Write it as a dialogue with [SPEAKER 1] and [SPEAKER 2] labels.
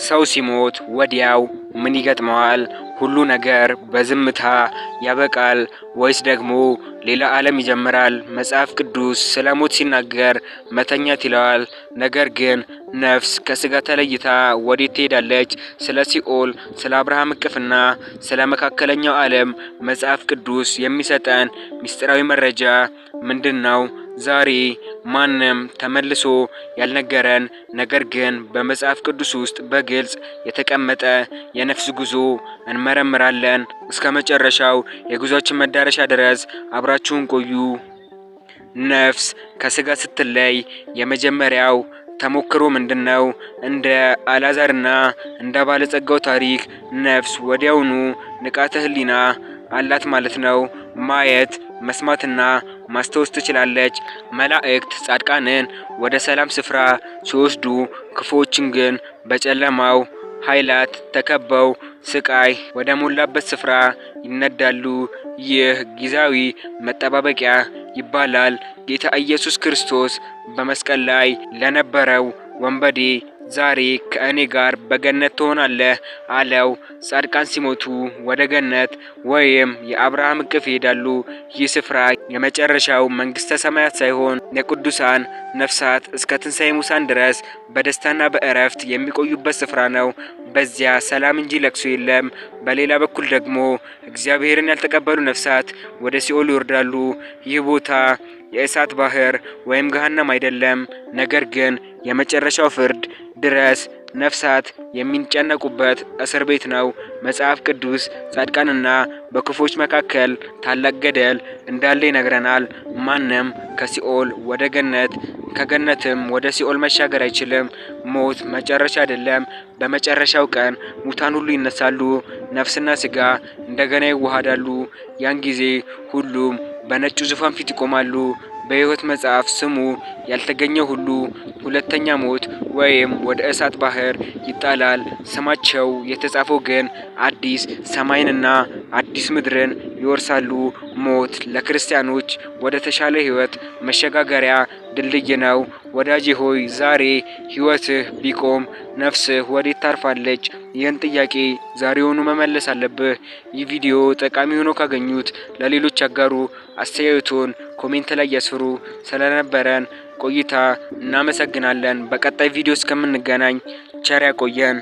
[SPEAKER 1] ሰው ሲሞት ወዲያው ምን ይገጥመዋል? ሁሉ ነገር በዝምታ ያበቃል ወይስ ደግሞ ሌላ ዓለም ይጀምራል? መጽሐፍ ቅዱስ ስለ ሞት ሲናገር መተኛት ይለዋል። ነገር ግን ነፍስ ከስጋ ተለይታ ወዴት ትሄዳለች? ስለ ሲኦል፣ ስለ አብርሃም እቅፍና ስለ መካከለኛው ዓለም መጽሐፍ ቅዱስ የሚሰጠን ምስጢራዊ መረጃ ምንድነው? ዛሬ ማንም ተመልሶ ያልነገረን ነገር ግን በመጽሐፍ ቅዱስ ውስጥ በግልጽ የተቀመጠ የነፍስ ጉዞ እንመረምራለን። እስከ መጨረሻው የጉዞአችን መዳረሻ ድረስ አብራችሁን ቆዩ። ነፍስ ከስጋ ስትለይ የመጀመሪያው ተሞክሮ ምንድነው? እንደ አልዓዛርና እንደ ባለጸጋው ታሪክ ነፍስ ወዲያውኑ ንቃተ ህሊና አላት ማለት ነው። ማየት፣ መስማትና ማስተዋል ትችላለች። መላእክት ጻድቃንን ወደ ሰላም ስፍራ ሲወስዱ፣ ክፉዎችን ግን በጨለማው ኃይላት ተከበው ስቃይ ወደ ሞላበት ስፍራ ይነዳሉ። ይህ ጊዜያዊ መጠባበቂያ ይባላል። ጌታ ኢየሱስ ክርስቶስ በመስቀል ላይ ለነበረው ወንበዴ ዛሬ ከእኔ ጋር በገነት ትሆናለህ አለው። ጻድቃን ሲሞቱ ወደ ገነት ወይም የአብርሃም እቅፍ ይሄዳሉ። ይህ ስፍራ የመጨረሻው መንግስተ ሰማያት ሳይሆን የቅዱሳን ነፍሳት እስከ ትንሣኤ ሙታን ድረስ በደስታና በእረፍት የሚቆዩበት ስፍራ ነው። በዚያ ሰላም እንጂ ለቅሶ የለም። በሌላ በኩል ደግሞ እግዚአብሔርን ያልተቀበሉ ነፍሳት ወደ ሲኦል ይወርዳሉ። ይህ ቦታ የእሳት ባህር ወይም ገሃነም አይደለም፣ ነገር ግን የመጨረሻው ፍርድ ድረስ ነፍሳት የሚጨነቁበት እስር ቤት ነው። መጽሐፍ ቅዱስ ጻድቃንና በክፎች መካከል ታላቅ ገደል እንዳለ ይነግረናል። ማንም ከሲኦል ወደ ገነት ከገነትም ወደ ሲኦል መሻገር አይችልም። ሞት መጨረሻ አይደለም። በመጨረሻው ቀን ሙታን ሁሉ ይነሳሉ፣ ነፍስና ስጋ እንደገና ይዋሃዳሉ። ያን ጊዜ ሁሉም በነጩ ዙፋን ፊት ይቆማሉ። በሕይወት መጽሐፍ ስሙ ያልተገኘ ሁሉ ሁለተኛ ሞት ወይም ወደ እሳት ባህር ይጣላል። ስማቸው የተጻፈው ግን አዲስ ሰማይንና አዲስ ምድርን ይወርሳሉ። ሞት ለክርስቲያኖች ወደ ተሻለ ሕይወት መሸጋገሪያ ድልድይ ነው። ወዳጄ ሆይ ዛሬ ሕይወትህ ቢቆም ነፍስህ ወዴት ታርፋለች? ይህን ጥያቄ ዛሬውኑ መመለስ አለብህ። ይህ ቪዲዮ ጠቃሚ ሆኖ ካገኙት ለሌሎች ያጋሩ። አስተያየቱን ኮሜንት ላይ ያስፍሩ። ስለነበረን ቆይታ እናመሰግናለን። በቀጣይ ቪዲዮ እስከምንገናኝ ቸር ያቆየን።